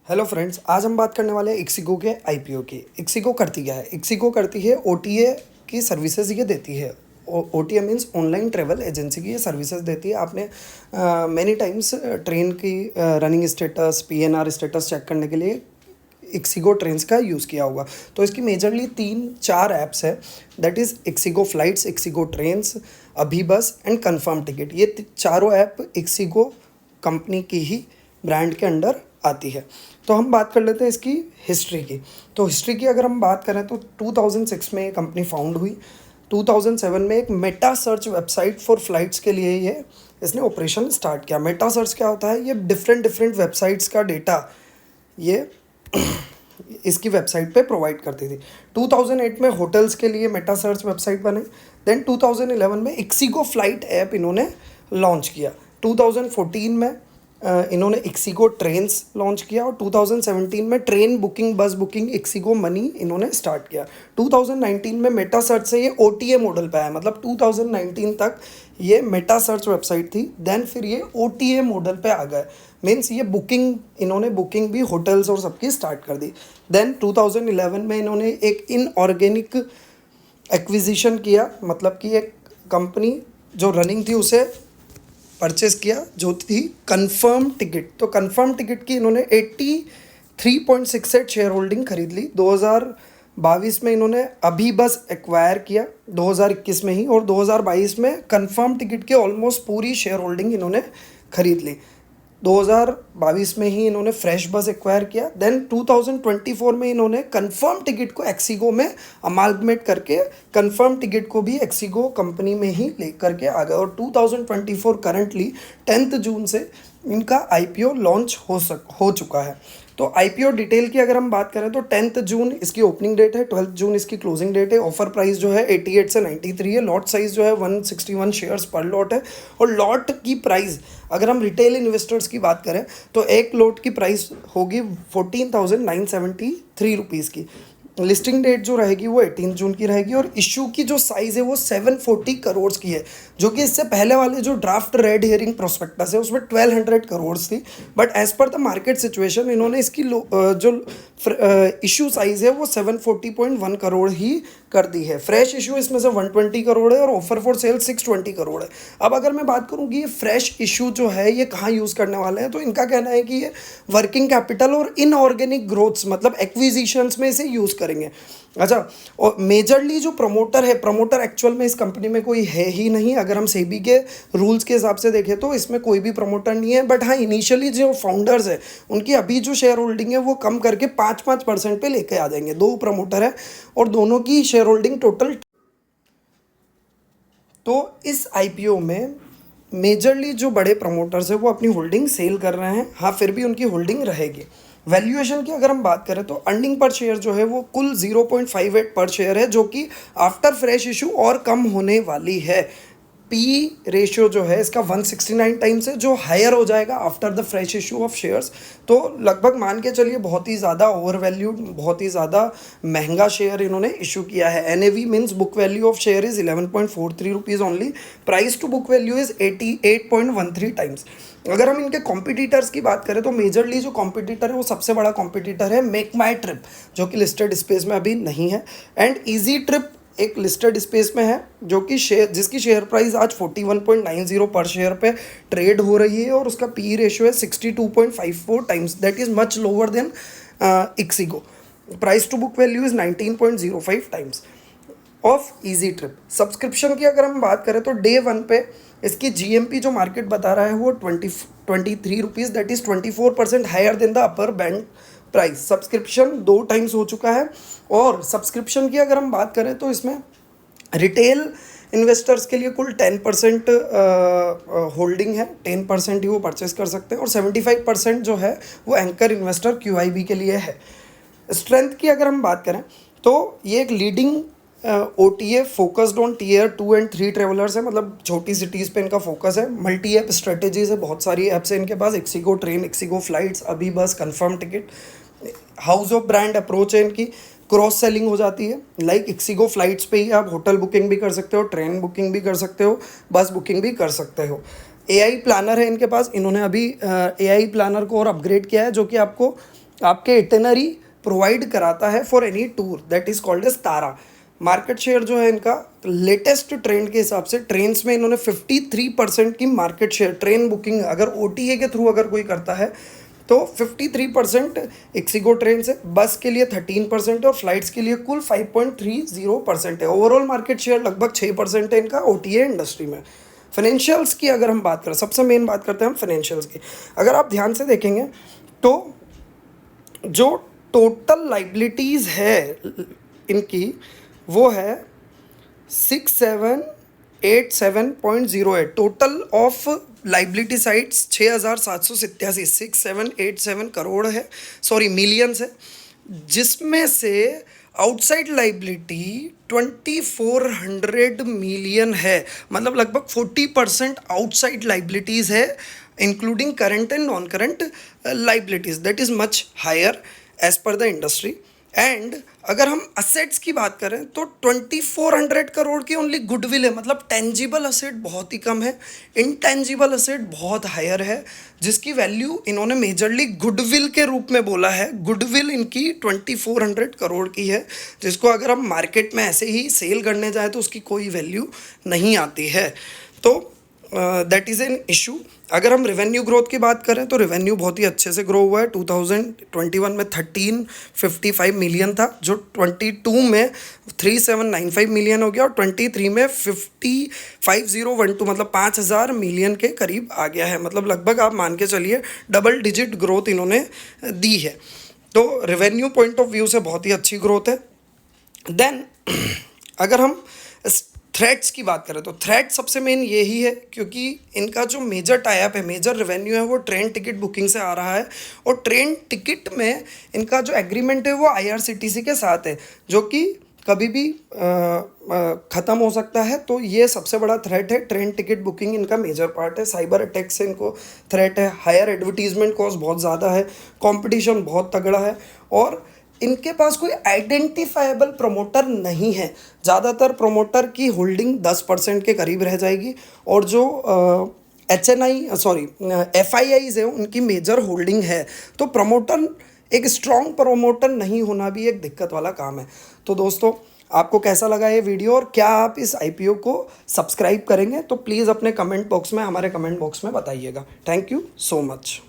Hello friends, आज हम बात करने वाले हैं इक्सिगो के आईपीओ की। इक्सिगो करती क्या है? इक्सिगो करती है ओटीए की सर्विसेज ये देती है। OTA means online travel agency की ये सर्विसेज देती है। आपने मैनी टाइम्स ट्रेन की running status, PNR status check करने के लिए इक्सिगो ट्रेन्स का यूज़ किया होगा। तो इसकी मेजरली 3-4 ऐप्स है, that is ixigo flights, ixigo trains, अभी बस एंड कन्फर्म टिकट। ये चारों ऐप इक्सिगो कंपनी की ही ब्रांड के अंडर आती है। तो हम बात कर लेते हैं इसकी हिस्ट्री की। तो हिस्ट्री की अगर हम बात करें तो 2006 में ये कंपनी फाउंड हुई। 2007 में एक Meta search website for flights के लिए ये इसने ऑपरेशन स्टार्ट किया। मेटा सर्च क्या होता है? ये डिफरेंट वेबसाइट्स का डेटा ये इसकी वेबसाइट पे प्रोवाइड करती थी। 2008 में होटल्स के लिए मेटा सर्च वेबसाइट बने। देन 2011 में इक्सिगो फ्लाइट ऐप इन्होंने लॉन्च किया। 2014 में इन्होंने इक्सिगो ट्रेन्स लॉन्च किया और 2017 में ट्रेन बुकिंग, बस बुकिंग, इक्सिगो मनी इन्होंने स्टार्ट किया। 2019 में मेटा सर्च से ये ओटीए मॉडल पे आया, मतलब 2019 तक ये मेटा सर्च वेबसाइट थी, देन फिर ये ओटीए मॉडल पे आ गए। मीन्स ये बुकिंग, इन्होंने बुकिंग भी होटल्स और सबकी स्टार्ट कर दी। देन 2011 में इन्होंने एक इनऑर्गेनिक एक्विजिशन किया, मतलब कि एक कंपनी जो रनिंग थी उसे परचेस किया, जो थी कन्फर्म टिकट। तो कन्फर्म टिकट की इन्होंने 83.68 शेयर होल्डिंग खरीद ली। 2022 में इन्होंने अभी बस एक्वायर किया 2021 में ही, और 2022 में कन्फर्म टिकट के ऑलमोस्ट पूरी शेयर होल्डिंग इन्होंने खरीद ली। 2022 में ही इन्होंने फ्रेश बस एक्वायर किया। देन 2024 में इन्होंने कंफर्म टिकट को एक्सिगो में अमालगमेट करके कंफर्म टिकट को भी एक्सिगो कंपनी में ही ले करके आ गए, और 2024 करंटली 10 जून से इनका आईपीओ लॉन्च हो चुका है। तो आईपीओ डिटेल की अगर हम बात करें तो 10 जून इसकी ओपनिंग डेट है, 12 जून इसकी क्लोजिंग डेट है। ऑफर प्राइस जो है 88 से 93 है। लॉट साइज जो है 161 शेयर्स पर लॉट है। और लॉट की प्राइस अगर हम रिटेल इन्वेस्टर्स की बात करें तो एक लॉट की प्राइस होगी 14,973 रुपीज़ की। लिस्टिंग डेट जो रहेगी वो 18 जून की रहेगी, और इशू की जो साइज़ है वो 740 करोड़ की है, जो कि इससे पहले वाले जो ड्राफ्ट रेड हियरिंग प्रोस्पेक्टस है उसमें 1200 करोड़ थी। But as per the market situation इन्होंने इसकी जो इशू साइज़ है वो 740.1 करोड़ ही कर दी है। फ्रेश इशू इसमें से 120 करोड़ है और ऑफर फॉर सेल 620 करोड़ है। अब अगर मैं बात करूँ कि ये फ्रेश इशू जो है ये कहाँ यूज़ करने वाले हैं, तो इनका कहना है कि ये वर्किंग कैपिटल और इनऑर्गेनिक ग्रोथ्स, मतलब एक्विजिशंस में इसे यूज़ करेंगे। अच्छा, और मेजरली जो प्रमोटर है, प्रमोटर एक्चुअल में इस कंपनी में कोई है ही नहीं। अगर हम सेबी के रूल्स के हिसाब से देखें तो इसमें कोई भी प्रमोटर नहीं है। बट हाँ, इनिशियली जो फाउंडर्स है उनकी अभी जो शेयर होल्डिंग है वो कम करके 5% पे लेके आ जाएंगे। 2 प्रमोटर है और दोनों की शेयर होल्डिंग टोटल। तो इस आईपीओ में मेजरली जो बड़े प्रमोटर्स हैं वो अपनी होल्डिंग सेल कर रहे हैं। हाँ, फिर भी उनकी होल्डिंग रहेगी। वैल्यूएशन की अगर हम बात करें तो अर्निंग पर शेयर जो है वो कुल 0.58 पर शेयर है, जो कि आफ्टर फ्रेश इशू और कम होने वाली है। पी रेशियो जो है इसका 169 टाइम्स है, जो हायर हो जाएगा after the fresh issue of shares. तो लगभग मान के चलिए बहुत ही ज़्यादा ओवर वैल्यूड, बहुत ही ज़्यादा महंगा शेयर इन्होंने इशू किया है। NAV means book value of share is 11.43 rupees only. Price to book value is 88.13 times. अगर हम इनके कॉम्पिटिटर्स की बात करें तो मेजरली जो कॉम्पिटिटर है वो सबसे बड़ा कॉम्पिटिटर है मेक माई ट्रिप, जो कि लिस्टेड स्पेस में अभी नहीं है, एंड ईजी ट्रिप एक लिस्टेड स्पेस में है, जो कि जिसकी शेयर प्राइस आज 41.90 पर शेयर पे ट्रेड हो रही है, और उसका पी रेशियो है 62.54 times, that is much lower than ixigo. Price to book value is 19.05 times of Easy Trip. Subscription की अगर हम बात करें तो डे 1 पे इसकी जीएमपी जो मार्केट बता रहा है वो 23 rupees, that is 24% higher than the upper band price. Subscription 2 times हो चुका है। और सब्सक्रिप्शन की अगर हम बात करें तो इसमें रिटेल इन्वेस्टर्स के लिए कुल 10% होल्डिंग है, 10% ही वो परचेस कर सकते हैं, और 75% जो है वो एंकर इन्वेस्टर क्यूआईबी के लिए है। स्ट्रेंथ की अगर हम बात करें तो ये एक leading OTA focused on tier 2 and 3 travellers है, मतलब छोटी सिटीज़ पे इनका फोकस है। मल्टी ऐप स्ट्रेटेजीज है, बहुत सारी ऐप्स है इनके पास। इक्सिगो ट्रेन, इक्सिगो फ्लाइट्स, अभी बस, confirm ticket. House of brand approach है इनकी, क्रॉस सेलिंग हो जाती है। लाइक इक्सिगो फ्लाइट्स पे ही आप होटल बुकिंग भी कर सकते हो, ट्रेन बुकिंग भी कर सकते हो, बस बुकिंग भी कर सकते हो। एआई प्लानर है इनके पास, इन्होंने अभी एआई प्लानर को और अपग्रेड किया है, जो कि आपको आपके इटिनरी प्रोवाइड कराता है for any tour, that is called as Tara. Market share जो है इनका लेटेस्ट ट्रेंड के हिसाब से ट्रेन्स में इन्होंने 53% की मार्केट शेयर, ट्रेन बुकिंग अगर OTA के थ्रू अगर कोई करता है तो 53% इक्सिगो ट्रेन से, बस के लिए 13% और फ्लाइट्स के लिए कुल 5.30% है। ओवरऑल मार्केट शेयर लगभग 6% है इनका OTA इंडस्ट्री में। फाइनेंशियल्स की अगर हम बात करें, सबसे मेन बात करते हैं हम फाइनेंशियल्स की। अगर आप ध्यान से देखेंगे तो जो टोटल लाइबिलिटीज़ है इनकी वो है 6787.08। Total of liability sides 6787 6787 crore है, सॉरी मिलियंस है, जिसमें से आउटसाइड लाइबिलिटी 2400 मिलियन है। मतलब लगभग 40% आउटसाइड लाइबिलिटीज़ है, including current and non current liabilities, that is much higher as per the industry. And अगर हम असेट्स की बात करें तो 2400 करोड़ की ओनली गुडविल है, मतलब टेंजिबल असेट बहुत ही कम है, इनटेंजिबल असेट बहुत हायर है, जिसकी वैल्यू इन्होंने मेजरली गुडविल के रूप में बोला है। गुडविल इनकी 2400 करोड़ की है, जिसको अगर हम मार्केट में ऐसे ही सेल करने जाए तो उसकी कोई वैल्यू नहीं आती है। तो दैट इज़ एन इशू। अगर हम रेवेन्यू ग्रोथ की बात करें तो रेवेन्यू बहुत ही अच्छे से ग्रो हुआ है। 2021 में 1355 मिलियन था, जो 22 में 3795 मिलियन हो गया और 23 में 5012 मतलब 5000 मिलियन के करीब आ गया है। मतलब लगभग आप मान के चलिए डबल डिजिट ग्रोथ इन्होंने दी है। तो रेवेन्यू पॉइंट ऑफ व्यू से बहुत ही अच्छी ग्रोथ है। देन अगर हम थ्रेट्स की बात करें तो थ्रेट सबसे मेन यही है, क्योंकि इनका जो मेजर टाइप है, मेजर रेवेन्यू है वो ट्रेन टिकट बुकिंग से आ रहा है। और ट्रेन टिकट में इनका जो एग्रीमेंट है वो IRCTC के साथ है, जो कि कभी भी ख़त्म हो सकता है। तो ये सबसे बड़ा थ्रेट है, ट्रेन टिकट बुकिंग इनका मेजर पार्ट है। साइबर अटैक से इनको थ्रेट है, हायर एडवर्टीजमेंट कॉस्ट बहुत ज़्यादा है, कंपटीशन बहुत तगड़ा है, और इनके पास कोई आइडेंटिफाइबल प्रमोटर नहीं है। ज़्यादातर प्रमोटर की होल्डिंग 10% के करीब रह जाएगी, और जो FIIs है उनकी मेजर होल्डिंग है। तो प्रमोटर, एक स्ट्रॉन्ग प्रमोटर नहीं होना भी एक दिक्कत वाला काम है। तो दोस्तों, आपको कैसा लगा ये वीडियो और क्या आप इस IPO को सब्सक्राइब करेंगे, तो प्लीज़ अपने कमेंट बॉक्स में, हमारे कमेंट बॉक्स में बताइएगा। Thank you so much.